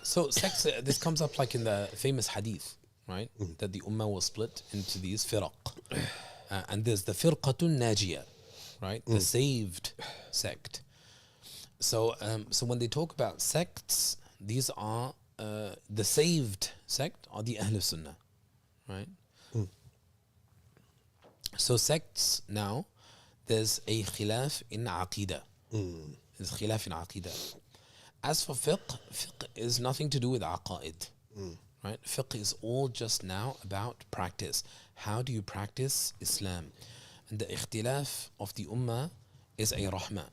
So sects, this comes up like in the famous hadith, right? That the ummah was split into these firaq. And there's the firqatun najiyah, right? The saved sect. So when they talk about sects, these are the saved sect are the Ahl Sunnah, right? So sects now, there's a khilaf in aqidah. There's khilaf in aqidah. As for fiqh is nothing to do with aqaid, right? Fiqh is all just now about practice. How do you practice Islam? And the ikhtilaf of the ummah is a rahmah.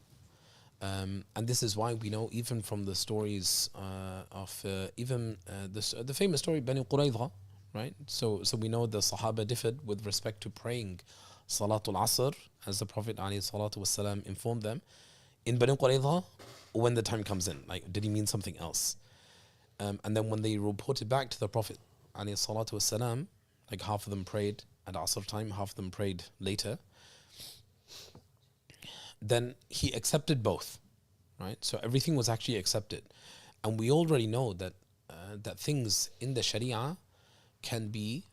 And this is why we know even from the stories of the famous story Bani Qurayza, right? So we know the Sahaba differed with respect to praying Salatul Asr, as the Prophet ﷺ informed them in Bani Qurayza, when the time comes in. Like, did he mean something else? And then when they reported back to the Prophet ﷺ, like half of them prayed at Asr time, half of them prayed later, then he accepted both, right? So everything was actually accepted. And we already know that that things in the Sharia can be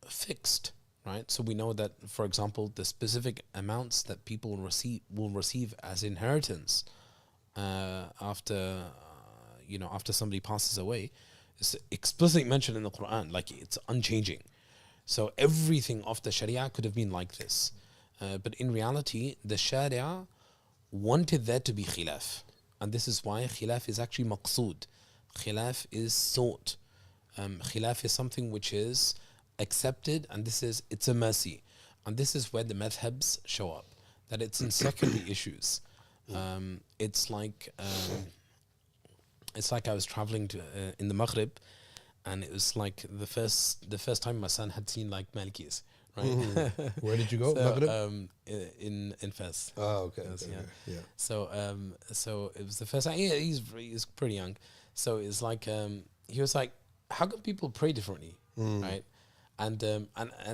fixed, right? So we know that, for example, the specific amounts that people will receive as inheritance after somebody passes away is explicitly mentioned in the Quran, like it's unchanging. So everything of the Sharia could have been like this. But in reality, the Sharia wanted there to be khilaf. And this is why khilaf is actually maqsood. Khilaf is sought. Khilaf is something which is accepted, and it's a mercy. And this is where the madhhabs show up, that it's in secondary issues. It's like I was traveling in the Maghrib, and it was like the first time my son had seen like Malikis. Right. Where did you go? So, in Fez. Oh, okay. Fez, Okay, yeah. Yeah. So it was the first time. Yeah, he's pretty young. So it's like he was like, "How come people pray differently?" Right? And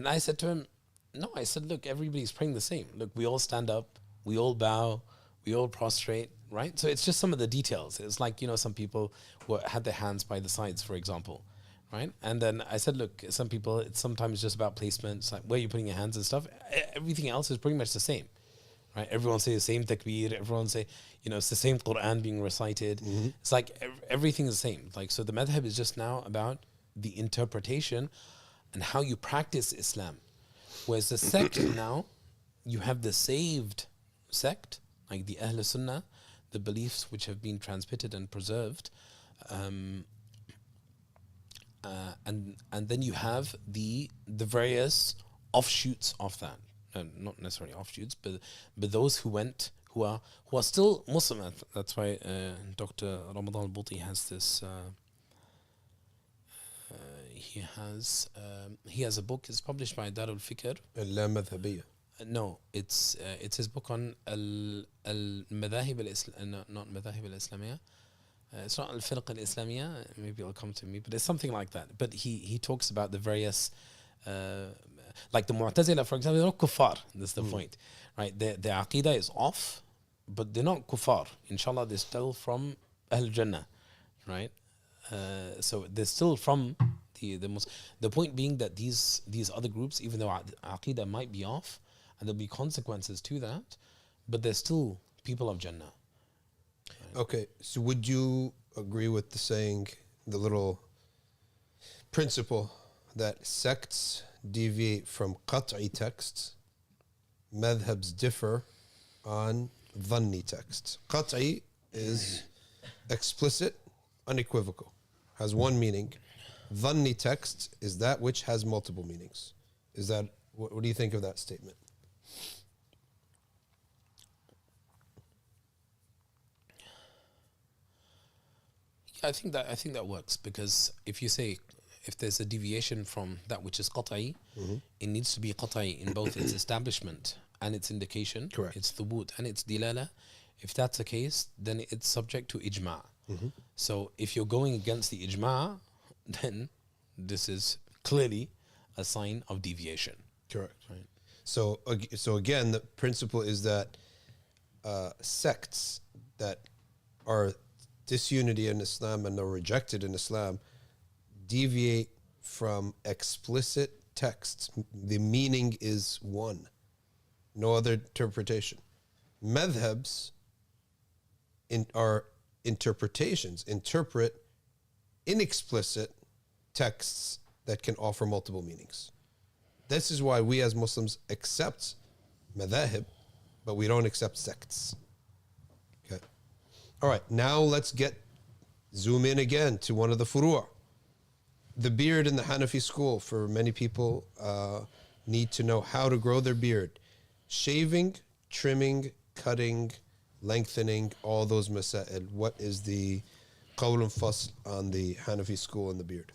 I said to him, "No, I said, look, everybody's praying the same. Look, we all stand up, we all bow, we all prostrate, right? So it's just some of the details. It's like, some people had their hands by the sides, for example." Right. And then I said, look, some people, it's sometimes just about placement. It's like where you're putting your hands and stuff. Everything else is pretty much the same. Right. Everyone say the same takbir. Everyone say, it's the same Quran being recited. It's like everything is the same. Like, so the madhab is just now about the interpretation and how you practice Islam. Whereas the sect now, you have the saved sect, like the Ahl Sunnah, the beliefs which have been transmitted and preserved. And then you have the various offshoots of that, not necessarily offshoots, but those who are still Muslim. That's why Dr. Ramadan al-Buti has this. He has a book. It's published by Dar al-Fikr. لا مذهبية. No, it's his book on al-Madhab not Madhab al-Islamiyah. It's not al-Firqa al-Islamiyah, maybe it'll come to me, but it's something like that. But he talks about the various, like the Mu'tazila, for example, they're not kuffar. That's the point, right? Their aqidah is off, but they're not kuffar. Inshallah, they're still from Ahl Jannah, right? So they're still from the point being that these other groups, even though aqidah might be off, and there'll be consequences to that, but they're still people of Jannah. Okay, so would you agree with the saying, the little principle that sects deviate from qat'i texts, madhabs differ on dhanni texts? Qat'i is explicit, unequivocal, has one meaning. Dhanni text is that which has multiple meanings. Is that what do you think of that statement? I think that works, because if there's a deviation from that which is qat'i, it needs to be qat'i in both its establishment and its indication. Correct. Its thubut and its dilala. If that's the case, then it's subject to ijma'. So if you're going against the ijma', then this is clearly a sign of deviation. Correct. Right. So again, the principle is that sects that are disunity in Islam and are rejected in Islam deviate from explicit texts. The meaning is one, no other interpretation. Madhabs are interpretations, interpret inexplicit texts that can offer multiple meanings. This is why we as Muslims accept madhab, but we don't accept sects. Okay. All right, now let's zoom in again to one of the furu'. The beard in the Hanafi school, for many people need to know how to grow their beard. Shaving, trimming, cutting, lengthening, all those masail. What is the qawl and fasl on the Hanafi school and the beard?